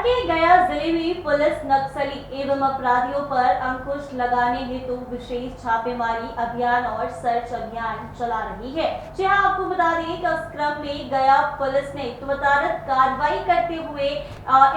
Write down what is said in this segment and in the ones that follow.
के गया जिले में पुलिस नक्सली एवं अपराधियों पर अंकुश लगाने हेतु विशेष छापेमारी अभियान और सर्च अभियान चला रही है। जी हां, आपको बता दें कि इस क्रम में गया पुलिस ने त्वरित कार्रवाई करते हुए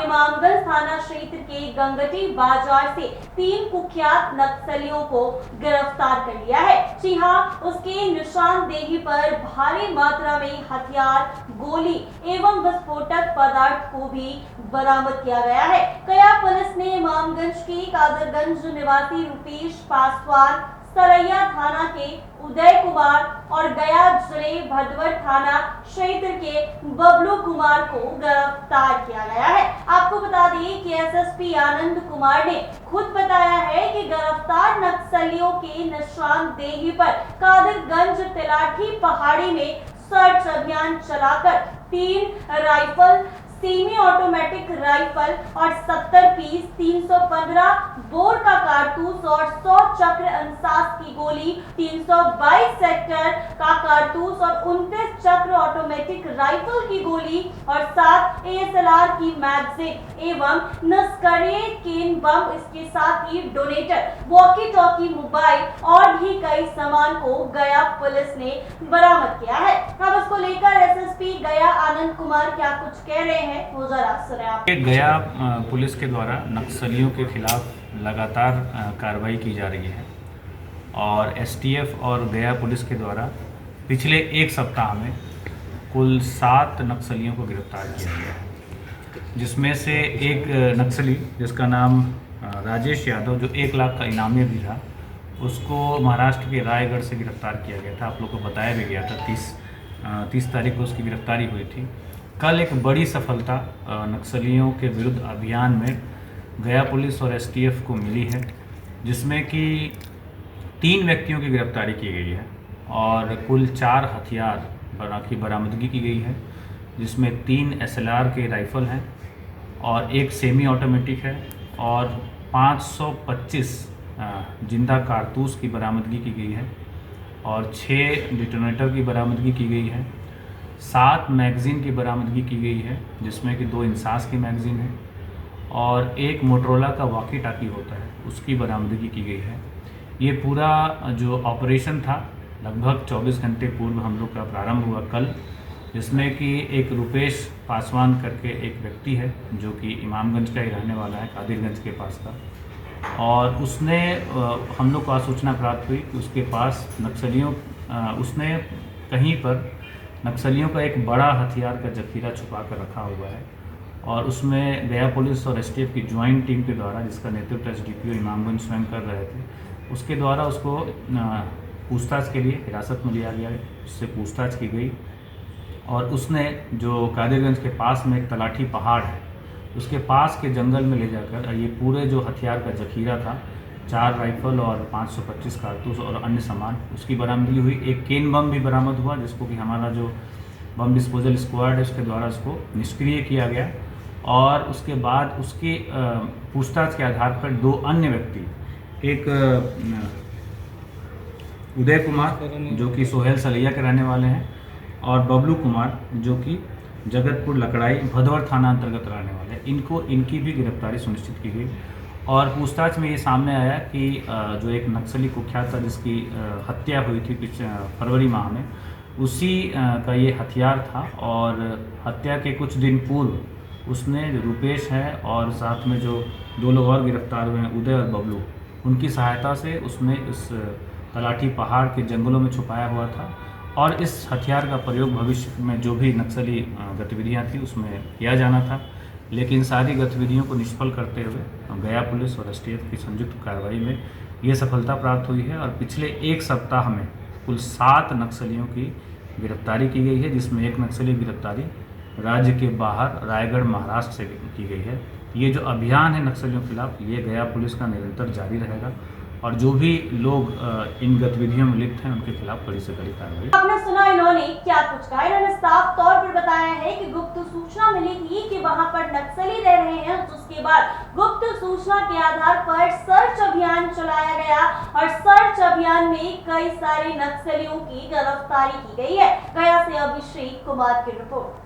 इमामगंज थाना क्षेत्र के गंगटी बाजार से 3 कुख्यात नक्सलियों को गिरफ्तार कर लिया है। जी हां, उसके निशानदेही पर भारी मात्रा में हथियार, गोली एवं विस्फोटक पदार्थ को भी बरामद किया गया है। गया पुलिस ने इमामगंज के कादरगंज निवासी रुपेश पासवान, सरैया थाना के उदय कुमार और गया जिले भदवर थाना क्षेत्र के बबलू कुमार को गिरफ्तार किया गया है। आपको बता दें कि एसएसपी आनंद कुमार ने खुद बताया है कि गिरफ्तार नक्सलियों के निशानदेही पर कादरगंज तिलाठी पहाड़ी में सर्च अभियान चलाकर 3 राइफल, सेमी ऑटोमेटिक राइफल और 70 पीस 315 बोर का कारतूस और 100 चक्र अंसाज की गोली, 322 सेक्टर का कारतूस और 29 चक्र ऑटोमेटिक राइफल की गोली और 7 ASLR की मैगजीन एवं नस्करे केन बम, इसके साथ ही डोनेटर, वॉकी टॉकी, मोबाइल और भी कई सामान को गया पुलिस ने बरामद किया है। अब इसको लेकर एसएसपी गया आनंद कुमार क्या कुछ कह रहे हैं वो जरा सुने आप। गया पुलिस के द्वारा नक्सलियों के खिलाफ लगातार कार्रवाई की जा रही है और एसटीएफ और गया पुलिस के द्वारा पिछले 1 सप्ताह में कुल 7 नक्सलियों को गिरफ्तार किया गया है, जिसमें से एक नक्सली जिसका नाम राजेश यादव, जो 1 लाख का इनामी भी था, उसको महाराष्ट्र के रायगढ़ से गिरफ्तार किया गया था। आप लोग को बताया भी गया था 30 तारीख को उसकी गिरफ्तारी हुई थी। कल एक बड़ी सफलता नक्सलियों के विरुद्ध अभियान में गया पुलिस और एसटीएफ को मिली है, जिसमें कि 3 व्यक्तियों की गिरफ्तारी की गई है और कुल 4 हथियार की बरामदगी की गई है, जिसमें 3 SLR के राइफल हैं और 1 सेमी ऑटोमेटिक है और 525 जिंदा कारतूस की बरामदगी की गई है और 6 डिटोनेटर की बरामदगी की गई है। 7 मैगज़ीन की बरामदगी की गई है, जिसमें कि 2 इंसास की मैगज़ीन है और 1 मोटरोला का वॉकी टाकी होता है, उसकी बरामदगी की गई है। ये पूरा जो ऑपरेशन था लगभग 24 घंटे पूर्व हम लोग का प्रारंभ हुआ कल, जिसमें कि एक रुपेश पासवान करके एक व्यक्ति है जो कि इमामगंज का ही रहने वाला है, कादिरगंज के पास का, और उसने हम लोग को सूचना प्राप्त हुई कि उसके पास उसने कहीं पर नक्सलियों का एक बड़ा हथियार का जखीरा छुपा कर रखा हुआ है और उसमें गया पुलिस और एसटीएफ की ज्वाइंट टीम के द्वारा, जिसका नेतृत्व एसडीपीओ इमामगंज स्वयं कर रहे थे, उसके द्वारा उसको पूछताछ के लिए हिरासत में लिया गया, उससे पूछताछ की गई और उसने जो कादिरगंज के पास में एक तलाठी पहाड़ है, उसके पास के जंगल में ले जाकर ये पूरे जो हथियार का जखीरा था, 4 राइफल और 525 कारतूस और अन्य सामान, उसकी बरामदगी हुई। एक केन बम भी बरामद हुआ, जिसको कि हमारा जो बम डिस्पोजल स्क्वाड है उसके द्वारा उसको निष्क्रिय किया गया और उसके बाद उसकी पूछताछ के आधार पर 2 अन्य व्यक्ति, एक उदय कुमार जो कि सोहेल सलैया के रहने वाले हैं और बबलू कुमार जो कि जगतपुर लकड़ाई भदवर थाना अंतर्गत रहने वाले हैं, इनकी भी गिरफ्तारी सुनिश्चित की गई और पूछताछ में ये सामने आया कि जो एक नक्सली कुख्यात था जिसकी हत्या हुई थी फरवरी माह में, उसी का ये हथियार था और हत्या के कुछ दिन पूर्व उसने जो रुपेश है और साथ में जो 2 लोग और गिरफ्तार हुए हैं, उदय और बबलू, उनकी सहायता से उसने इस तलाठी पहाड़ के जंगलों में छुपाया हुआ था और इस हथियार का प्रयोग भविष्य में जो भी नक्सली गतिविधियाँ थी उसमें किया जाना था, लेकिन सारी गतिविधियों को निष्फल करते हुए गया पुलिस और एसटीएफ की संयुक्त कार्रवाई में ये सफलता प्राप्त हुई है और पिछले 1 सप्ताह में कुल 7 नक्सलियों की गिरफ्तारी की गई है, जिसमें एक नक्सली गिरफ्तारी राज्य के बाहर रायगढ़ महाराष्ट्र से की गई है। ये जो अभियान है नक्सलियों के खिलाफ, ये गया पुलिस का निरंतर जारी रहेगा और जो भी लोग इन गतिविधियों में लिप्त हैं उनके खिलाफ कड़ी से कड़ी कार्रवाई। आपने सुना इन्होंने क्या कुछ कहा। इन्होंने साफ तौर पर बताया है कि गुप्त सूचना मिली थी कि वहां पर नक्सली रह रहे हैं, उसके बाद गुप्त सूचना के आधार पर सर्च अभियान चलाया गया और सर्च अभियान में कई सारे नक्सलियों की गिरफ्तारी की गई है। गया से अभिषेक कुमार की रिपोर्ट।